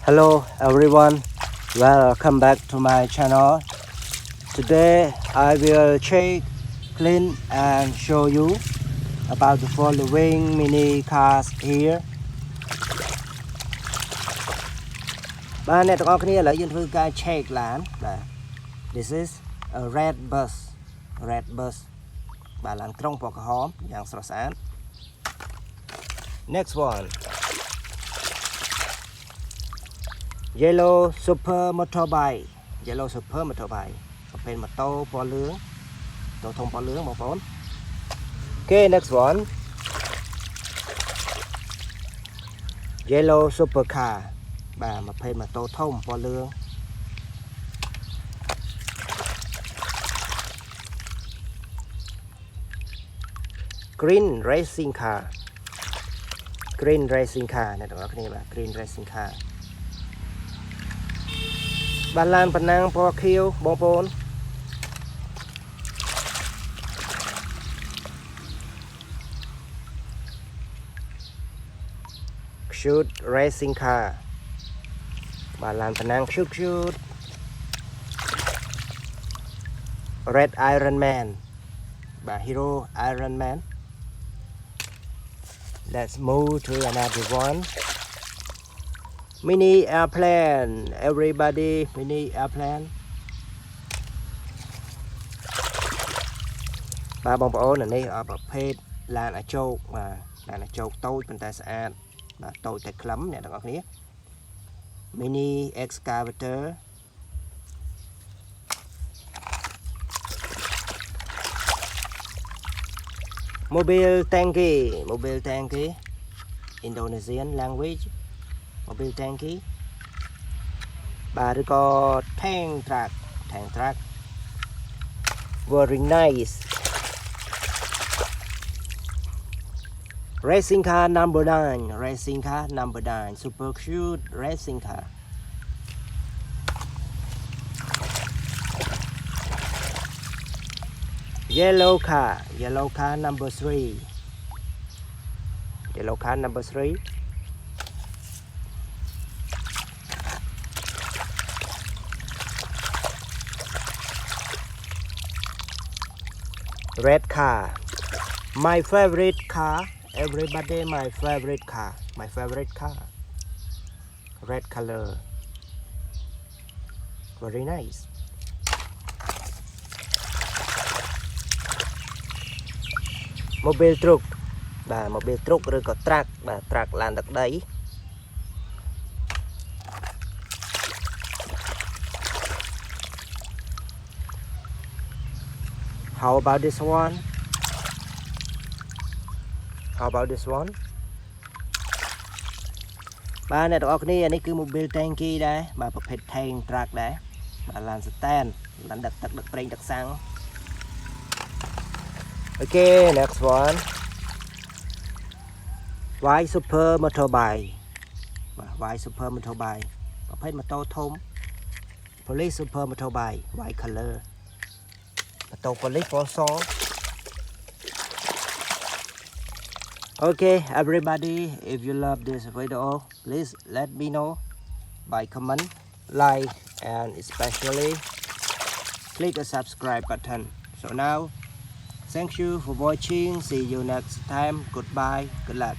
Hello everyone, welcome back to my channel. Today I will check, clean and show you about the following mini cars here. បាទអ្នកទាំងអស់គ្នាឥឡូវយើងធ្វើការ check ឡានបាទ This is a red bus បាទឡានក្រុងពណ៌ក្រហមយ៉ាងស្រស់ស្អាត Next one Yellow super motorbike ប្រភេទម៉ូតូពណ៌លឿងម៉ូតូធំពណ៌លឿងបងប្អូន Okay, next one Yellow supercar បាទប្រភេទម៉ូតូធំពណ៌លឿង Green racing car អ្នកទាំងអស់គ្នាបាទ Green racing car បាទឡានប៉ណ្ណាំងពណ៌ខៀវបងប្អូន Shoot racing car បាទឡានប៉ណ្ណាំង shoot Red Iron Man បាទ Hero Iron Man Let's move to another one Mini airplane everybody mini airplane បាទបងប្អូននេះប្រភេទឡានអាជោកបាទឡានអាជោកតូចប៉ុន្តែស្អាតបាទតូចតែខ្លឹមអ្នកទាំងអស់គ្នា Mini excavator Mobil Tanki Indonesian language Mobil Tanki បាទឬក៏ Tank Truck Very nice Racing car number 9 super cute racing car Yellow car number 3 Red car my favorite car everybody my favorite car red color very nice Mobil Truk បាទ Mobil Truk ឬក៏ Truck បាទ Truck ឡានដឹកដី How about this one បាទអ្នកទាំងអស់គ្នានេះគឺ Mobil Tanki ដែរបាទប្រភេទ Tank Truck ដែរបាទឡាន stand ឡានដឹកទឹកដឹកប្រេងដឹកសាំង Okay next one White super motorbike បាទ White super motorbike ប្រភេទម៉ូតូធំ Police super motorbike white color ម៉ូតូ Police ពណ៌ស Okay everybody if you love this video please let me know by comment like and especially click the subscribe button so now thank you for watching see you next time goodbye good luck